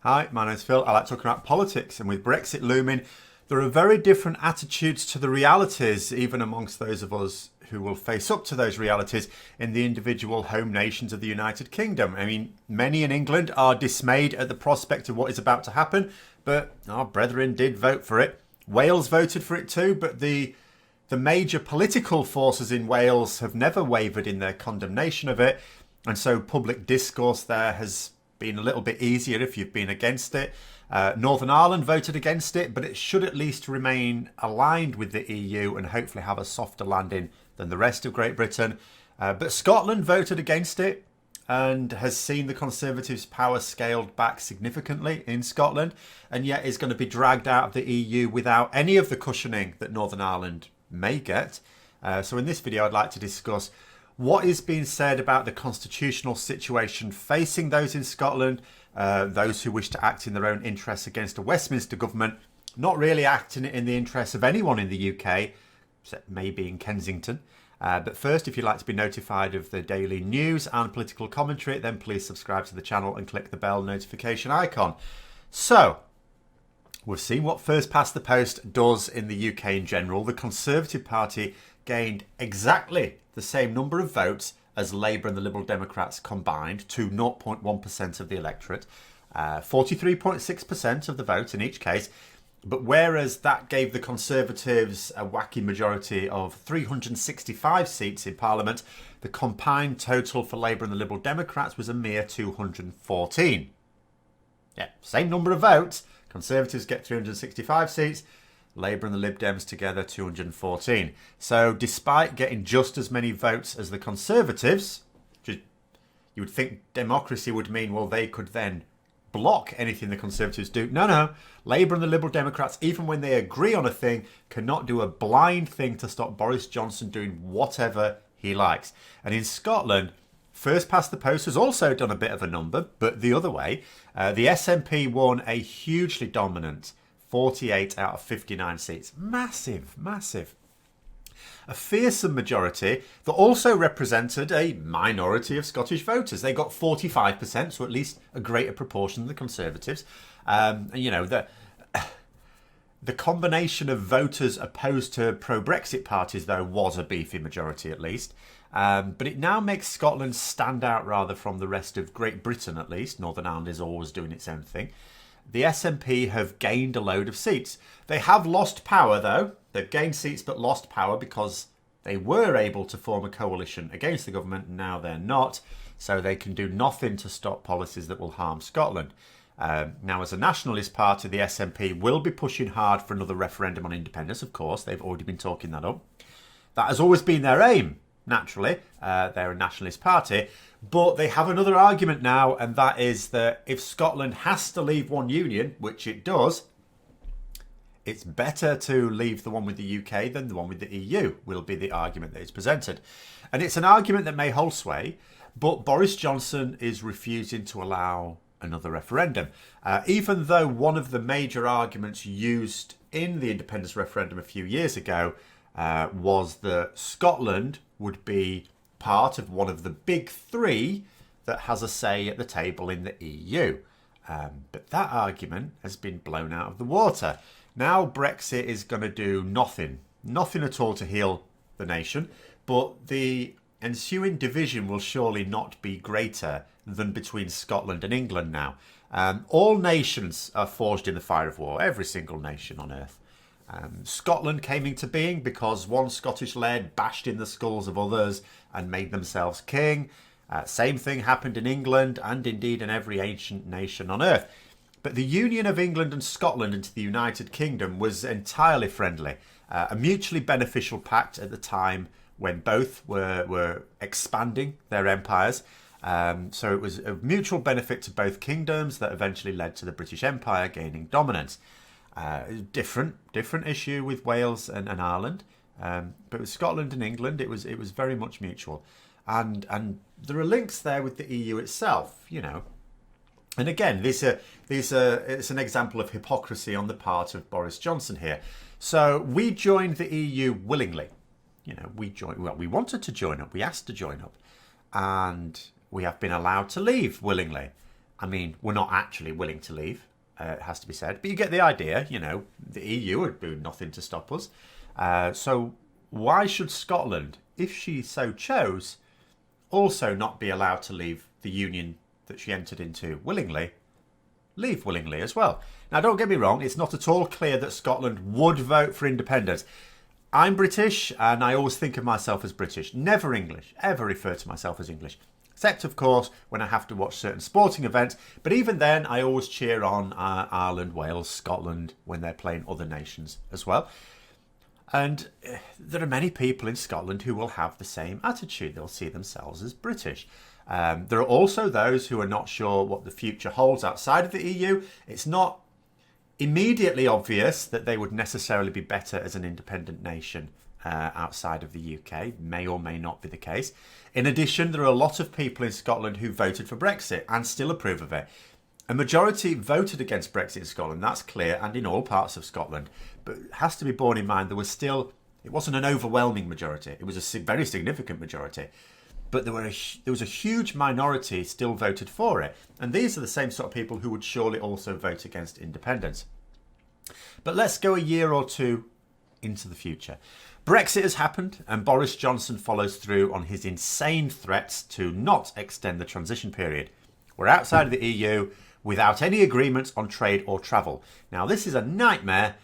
Hi, my name's Phil. I like talking about politics, and with Brexit looming, there are very different attitudes to the realities, even amongst those of us who will face up to those realities in the individual home nations of the United Kingdom. I mean, many in England are dismayed at the prospect of what is about to happen, but our brethren did vote for it. Wales voted for it too, but the major political forces in Wales have never wavered in their condemnation of it, and so public discourse there has been a little bit easier if you've been against it. Northern Ireland voted against it, but it should at least remain aligned with the EU and hopefully have a softer landing than the rest of Great Britain. But Scotland voted against it and has seen the Conservatives' power scaled back significantly in Scotland, and yet is going to be dragged out of the EU without any of the cushioning that Northern Ireland may get. So in this video, I'd like to discuss what is being said about the constitutional situation facing those in Scotland, those who wish to act in their own interests against a Westminster government, not really acting in the interests of anyone in the UK, except maybe in Kensington. But first, if you'd like to be notified of the daily news and political commentary, then please subscribe to the channel and click the bell notification icon. So, we've seen what first past the post does in the UK in general. The Conservative Party gained exactly the same number of votes as Labour and the Liberal Democrats combined, to 0.1% of the electorate, 43.6% of the vote in each case. But whereas that gave the Conservatives a wacky majority of 365 seats in Parliament, the combined total for Labour and the Liberal Democrats was a mere 214. Yeah, same number of votes. Conservatives get 365 seats. Labour and the Lib Dems together 214. So despite getting just as many votes as the Conservatives, you would think democracy would mean, well, they could then block anything the Conservatives do. No. Labour and the Liberal Democrats, even when they agree on a thing, cannot do a blind thing to stop Boris Johnson doing whatever he likes. And in Scotland, first past the post has also done a bit of a number, but the other way. The SNP won a hugely dominant 48 out of 59 seats. Massive. A fearsome majority that also represented a minority of Scottish voters. They got 45%, so at least a greater proportion than the Conservatives. The combination of voters opposed to pro-Brexit parties, though, was a beefy majority at least. But it now makes Scotland stand out rather from the rest of Great Britain, at least. Northern Ireland is always doing its own thing. The SNP have gained a load of seats. They have lost power, though. They've gained seats but lost power because they were able to form a coalition against the government. Now they're not. So they can do nothing to stop policies that will harm Scotland. Now, as a nationalist party, the SNP will be pushing hard for another referendum on independence, of course. They've already been talking that up. That has always been their aim, naturally. They're a nationalist party. But they have another argument now, and that is that if Scotland has to leave one union, which it does, it's better to leave the one with the UK than the one with the EU, will be the argument that is presented. And it's an argument that may hold sway, but Boris Johnson is refusing to allow another referendum. Even though one of the major arguments used in the independence referendum a few years ago was that Scotland would be part of one of the big three that has a say at the table in the EU. But that argument has been blown out of the water. Now Brexit is going to do nothing at all to heal the nation, but the ensuing division will surely not be greater than between Scotland and England now. All nations are forged in the fire of war, every single nation on earth. Scotland came into being because one Scottish laird bashed in the skulls of others and made themselves king. Same thing happened in England and indeed in every ancient nation on earth. But the union of England and Scotland into the United Kingdom was entirely friendly, a mutually beneficial pact at the time when both were expanding their empires. So it was a mutual benefit to both kingdoms that eventually led to the British Empire gaining dominance. Different issue with Wales and Ireland, but with Scotland and England, it was very much mutual, and there are links there with the EU itself, And again, it's an example of hypocrisy on the part of Boris Johnson here. So we joined the EU willingly. We wanted to join up. We asked to join up, and we have been allowed to leave willingly. I mean, we're not actually willing to leave, it has to be said. But you get the idea, the EU would do nothing to stop us. So why should Scotland, if she so chose, also not be allowed to leave the union that she entered into willingly, leave willingly as well? Now, don't get me wrong, it's not at all clear that Scotland would vote for independence. I'm British, and I always think of myself as British, never English, ever refer to myself as English. Except, of course, when I have to watch certain sporting events. But even then, I always cheer on Ireland, Wales, Scotland when they're playing other nations as well. And there are many people in Scotland who will have the same attitude. They'll see themselves as British. There are also those who are not sure what the future holds outside of the EU. It's not immediately obvious that they would necessarily be better as an independent nation outside of the UK. May or may not be the case. In addition, there are a lot of people in Scotland who voted for Brexit and still approve of it. A majority voted against Brexit in Scotland, that's clear, and in all parts of Scotland. But it has to be borne in mind it wasn't an overwhelming majority. It was a very significant majority. But there was a huge minority still voted for it. And these are the same sort of people who would surely also vote against independence. But let's go a year or two into the future. Brexit has happened, and Boris Johnson follows through on his insane threats to not extend the transition period. We're outside of the EU without any agreements on trade or travel. Now, this is a nightmare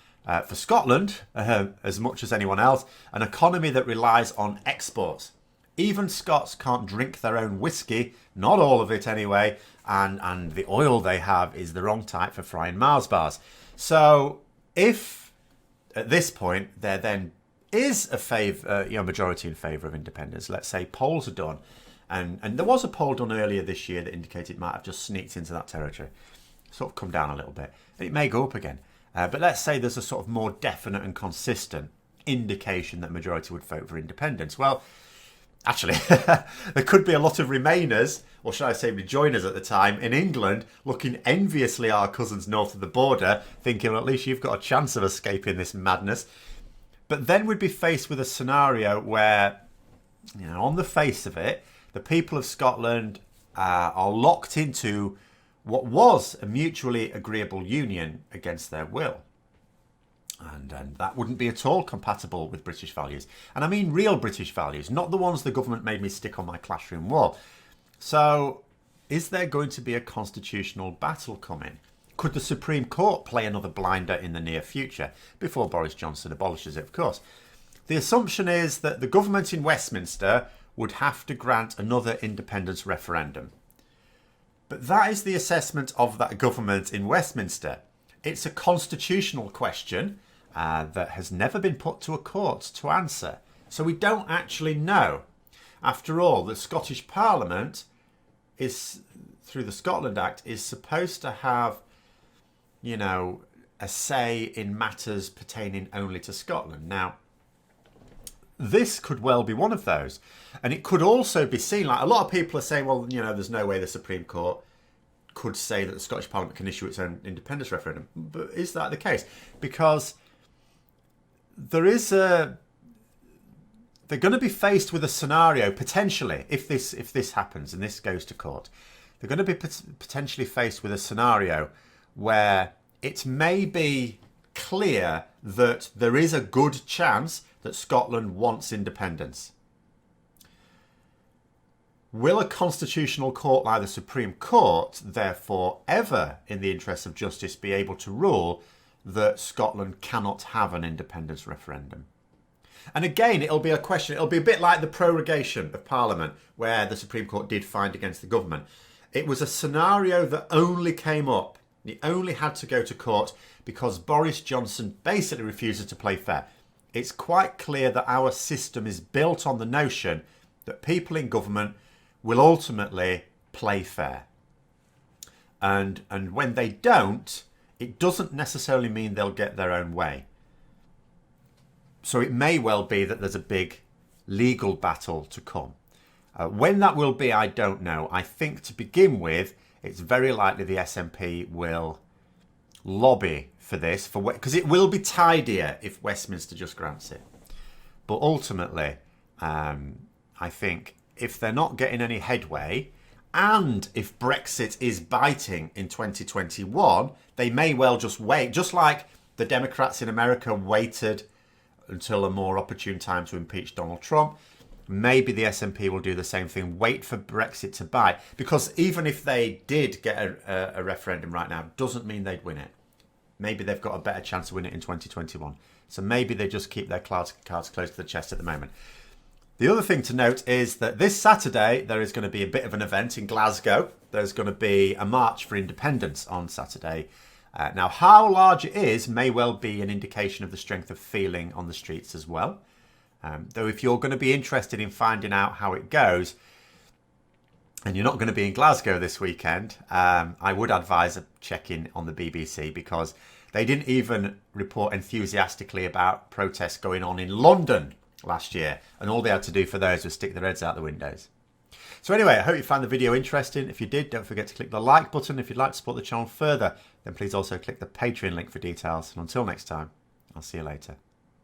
for Scotland, as much as anyone else, an economy that relies on exports. Even Scots can't drink their own whiskey, not all of it anyway, and the oil they have is the wrong type for frying Mars bars. So if at this point there then is a majority in favour of independence, let's say polls are done, and there was a poll done earlier this year that indicated it might have just sneaked into that territory, sort of come down a little bit, and it may go up again. But let's say there's a sort of more definite and consistent indication that majority would vote for independence. Well, actually, there could be a lot of Remainers, or should I say rejoiners at the time, in England, looking enviously at our cousins north of the border, thinking, well, at least you've got a chance of escaping this madness. But then we'd be faced with a scenario where, on the face of it, the people of Scotland are locked into what was a mutually agreeable union against their will. And that wouldn't be at all compatible with British values. And I mean real British values, not the ones the government made me stick on my classroom wall. So, is there going to be a constitutional battle coming? Could the Supreme Court play another blinder in the near future? Before Boris Johnson abolishes it, of course. The assumption is that the government in Westminster would have to grant another independence referendum. But that is the assessment of that government in Westminster. It's a constitutional question that has never been put to a court to answer. So we don't actually know. After all, the Scottish Parliament is, through the Scotland Act, is supposed to have, a say in matters pertaining only to Scotland. Now, this could well be one of those. And it could also be seen, like a lot of people are saying, well, there's no way the Supreme Court could say that the Scottish Parliament can issue its own independence referendum. But is that the case? Because they're going to be faced with a scenario, potentially, if this happens and this goes to court, they're going to be potentially faced with a scenario where it may be clear that there is a good chance that Scotland wants independence. Will a constitutional court like the Supreme Court, therefore, ever, in the interests of justice, be able to rule that Scotland cannot have an independence referendum? And again, it'll be a question, it'll be a bit like the prorogation of Parliament, where the Supreme Court did find against the government. It was a scenario that only came up, it only had to go to court because Boris Johnson basically refuses to play fair. It's quite clear that our system is built on the notion that people in government will ultimately play fair. And when they don't, it doesn't necessarily mean they'll get their own way. So it may well be that there's a big legal battle to come. When that will be, I don't know. I think to begin with, it's very likely the SNP will lobby for this, because it will be tidier if Westminster just grants it. But ultimately, I think if they're not getting any headway, And if Brexit is biting in 2021, they may well just wait, just like the Democrats in America waited until a more opportune time to impeach Donald Trump. Maybe the SNP will do the same thing, wait for Brexit to bite. Because even if they did get a referendum right now, doesn't mean they'd win it. Maybe they've got a better chance of winning it in 2021. So maybe they just keep their cards close to the chest at the moment. The other thing to note is that this Saturday, there is going to be a bit of an event in Glasgow. There's going to be a march for independence on Saturday. Now, how large it is may well be an indication of the strength of feeling on the streets as well. Though if you're going to be interested in finding out how it goes, and you're not going to be in Glasgow this weekend, I would advise a check-in on the BBC, because they didn't even report enthusiastically about protests going on in London last year, and all they had to do for those was stick their heads out the windows. So anyway, I hope you found the video interesting. If you did, don't forget to click the like button. If you'd like to support the channel further, then please also click the Patreon link for details. And until next time, I'll see you later.